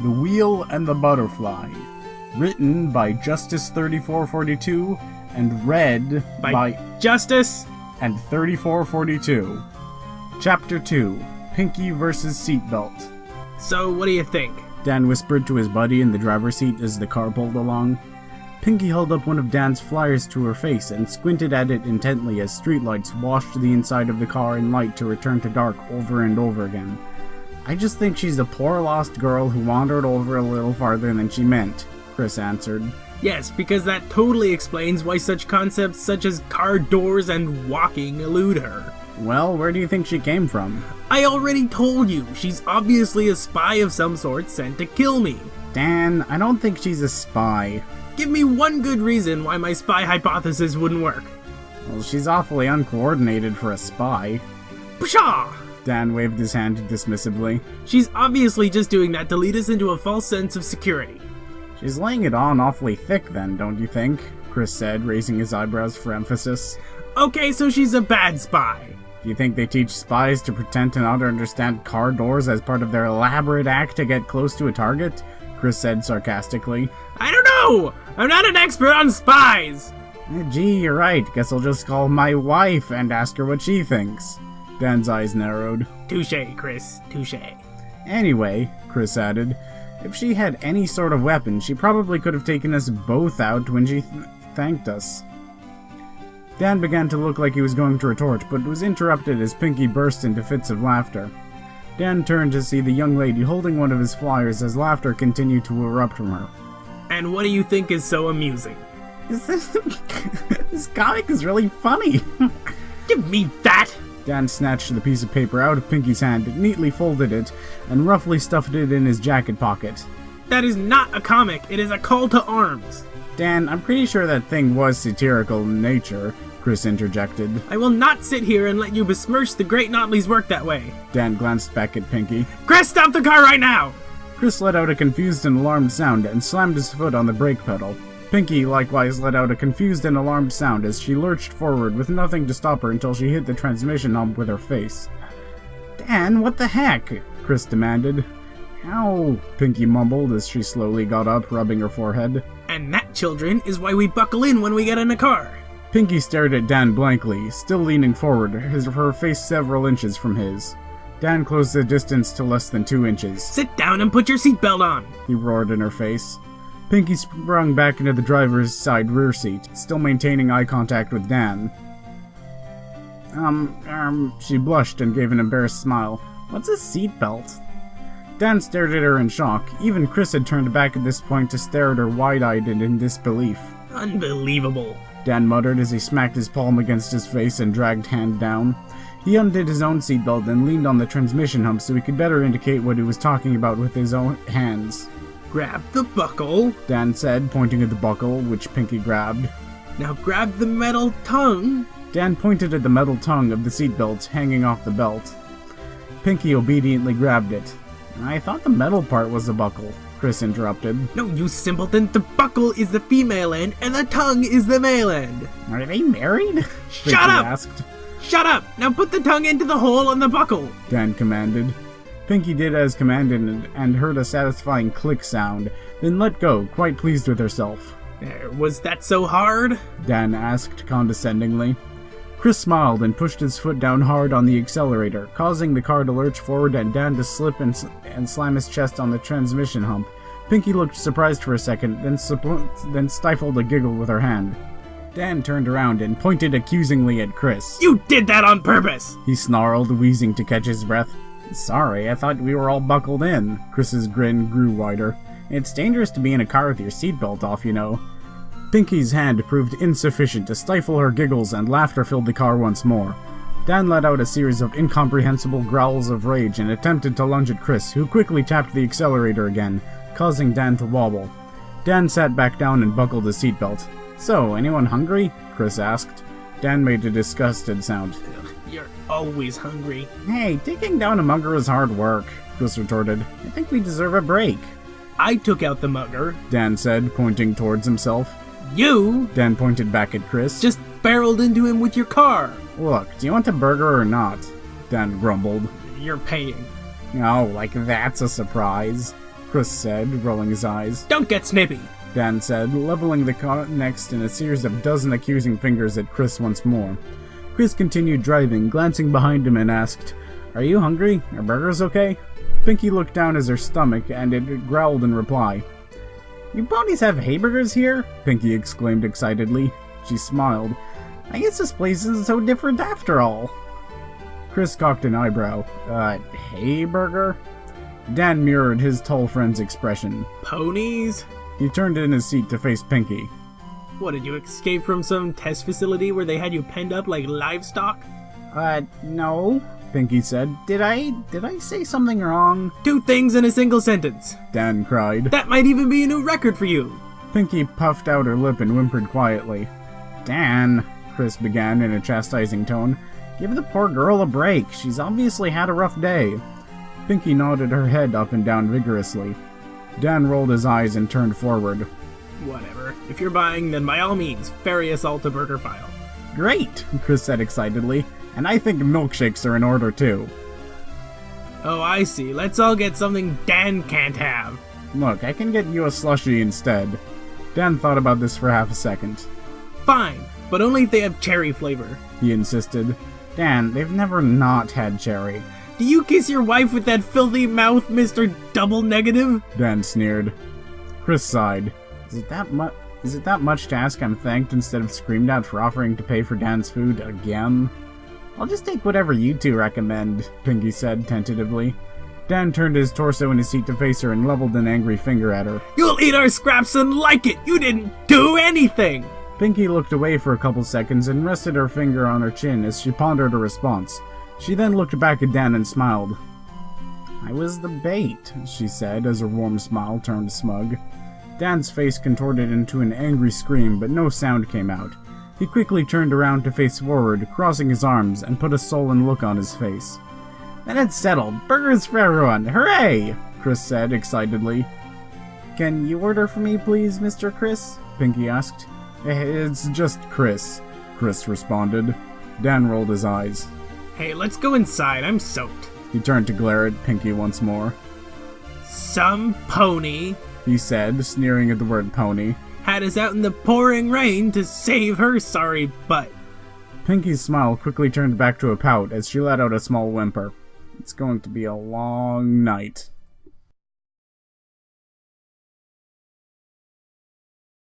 The Wheel and the Butterfly. Written by Justice3442 and read by Justice and 3442. Chapter 2. Pinky vs. Seatbelt. So, what do you think? Dan whispered to his buddy in the driver's seat as the car pulled along. Pinky held up one of Dan's flyers to her face and squinted at it intently as streetlights washed the inside of the car in light to return to dark over and over again. I just think she's a poor lost girl who wandered over a little farther than she meant, Chris answered. Yes, because that totally explains why such concepts such as car doors and walking elude her. Well, where do you think she came from? I already told you, she's obviously a spy of some sort sent to kill me. Dan, I don't think she's a spy. Give me one good reason why my spy hypothesis wouldn't work. Well, she's awfully uncoordinated for a spy. Pshaw! Dan waved his hand dismissively. She's obviously just doing that to lead us into a false sense of security. She's laying it on awfully thick then, don't you think? Chris said, raising his eyebrows for emphasis. Okay, so she's a bad spy. Do you think they teach spies to pretend to not understand car doors as part of their elaborate act to get close to a target? Chris said sarcastically. I don't know! I'm not an expert on spies! Gee, you're right. Guess I'll just call my wife and ask her what she thinks. Dan's eyes narrowed. Touché, Chris. Touché. Anyway, Chris added, if she had any sort of weapon, she probably could have taken us both out when she thanked us. Dan began to look like he was going to retort, but was interrupted as Pinky burst into fits of laughter. Dan turned to see the young lady holding one of his flyers as laughter continued to erupt from her. And what do you think is so amusing? This comic is really funny. Give me that! Dan snatched the piece of paper out of Pinky's hand, neatly folded it, and roughly stuffed it in his jacket pocket. That is not a comic, it is a call to arms. Dan, I'm pretty sure that thing was satirical in nature, Chris interjected. I will not sit here and let you besmirch the great Notley's work that way. Dan glanced back at Pinky. Chris, stop the car right now! Chris let out a confused and alarmed sound and slammed his foot on the brake pedal. Pinky likewise let out a confused and alarmed sound as she lurched forward with nothing to stop her until she hit the transmission hump with her face. Dan, what the heck? Chris demanded. Ow, Pinky mumbled as she slowly got up, rubbing her forehead. And that, children, is why we buckle in when we get in a car. Pinky stared at Dan blankly, still leaning forward, her face several inches from his. Dan closed the distance to less than 2 inches. Sit down and put your seatbelt on, he roared in her face. Pinky sprung back into the driver's side rear seat, still maintaining eye contact with Dan. She blushed and gave an embarrassed smile. What's a seatbelt? Dan stared at her in shock. Even Chris had turned back at this point to stare at her wide-eyed and in disbelief. Unbelievable, Dan muttered as he smacked his palm against his face and dragged hand down. He undid his own seatbelt and leaned on the transmission hump so he could better indicate what he was talking about with his own hands. Grab the buckle, Dan said, pointing at the buckle, which Pinky grabbed. Now grab the metal tongue. Dan pointed at the metal tongue of the seatbelt hanging off the belt. Pinky obediently grabbed it. I thought the metal part was the buckle, Chris interrupted. No, you simpleton, the buckle is the female end and the tongue is the male end. Are they married? Shut up! Asked. Shut up! Now put the tongue into the hole on the buckle! Dan commanded. Pinky did as commanded and heard a satisfying click sound, then let go, quite pleased with herself. Was that so hard? Dan asked condescendingly. Chris smiled and pushed his foot down hard on the accelerator, causing the car to lurch forward and Dan to slip and slam his chest on the transmission hump. Pinky looked surprised for a second, then stifled a giggle with her hand. Dan turned around and pointed accusingly at Chris. You did that on purpose! He snarled, wheezing to catch his breath. Sorry, I thought we were all buckled in. Chris's grin grew wider. It's dangerous to be in a car with your seatbelt off, you know. Pinky's hand proved insufficient to stifle her giggles and laughter filled the car once more. Dan let out a series of incomprehensible growls of rage and attempted to lunge at Chris, who quickly tapped the accelerator again, causing Dan to wobble. Dan sat back down and buckled his seatbelt. So, anyone hungry? Chris asked. Dan made a disgusted sound. You're always hungry. Hey, taking down a mugger is hard work, Chris retorted. I think we deserve a break. I took out the mugger, Dan said, pointing towards himself. You, Dan pointed back at Chris, just barreled into him with your car. Look, do you want a burger or not? Dan grumbled. You're paying. Oh, like that's a surprise. Chris said, rolling his eyes. Don't get snippy! Dan said, leveling the car next in a series of dozen accusing fingers at Chris once more. Chris continued driving, glancing behind him and asked, Are you hungry? Are burgers okay? Pinky looked down at her stomach and it growled in reply. You ponies have hamburgers here? Pinky exclaimed excitedly. She smiled. I guess this place isn't so different after all. Chris cocked an eyebrow. Hey burger? Dan mirrored his tall friend's expression. Ponies? He turned in his seat to face Pinky. What, did you escape from some test facility where they had you penned up like livestock? No, Pinky said. Did I say something wrong? 2 things in a single sentence. Dan cried. That might even be a new record for you. Pinky puffed out her lip and whimpered quietly. Dan, Chris began in a chastising tone, give the poor girl a break. She's obviously had a rough day. Pinky nodded her head up and down vigorously. Dan rolled his eyes and turned forward. Whatever. If you're buying, then by all means, ferry us all to Burger File. Great, Chris said excitedly. And I think milkshakes are in order too. Oh, I see. Let's all get something Dan can't have. Look, I can get you a slushie instead. Dan thought about this for half a second. Fine, but only if they have cherry flavor. He insisted. Dan, they've never not had cherry. Do you kiss your wife with that filthy mouth, Mr. Double Negative? Dan sneered. Chris sighed. Is it that much to ask I'm thanked instead of screamed at for offering to pay for Dan's food again? I'll just take whatever you two recommend, Pinky said tentatively. Dan turned his torso in his seat to face her and leveled an angry finger at her. You'll eat our scraps and like it! You didn't do anything! Pinky looked away for a couple seconds and rested her finger on her chin as she pondered a response. She then looked back at Dan and smiled. I was the bait, she said as her warm smile turned smug. Dan's face contorted into an angry scream, but no sound came out. He quickly turned around to face forward, crossing his arms, and put a sullen look on his face. Then it's settled. Burgers for everyone. Hooray! Chris said excitedly. Can you order for me, please, Mr. Chris? Pinky asked. It's just Chris, Chris responded. Dan rolled his eyes. Hey, let's go inside. I'm soaked. He turned to glare at Pinky once more. Some pony, he said, sneering at the word pony, had us out in the pouring rain to save her sorry butt. Pinky's smile quickly turned back to a pout as she let out a small whimper. It's going to be a long night.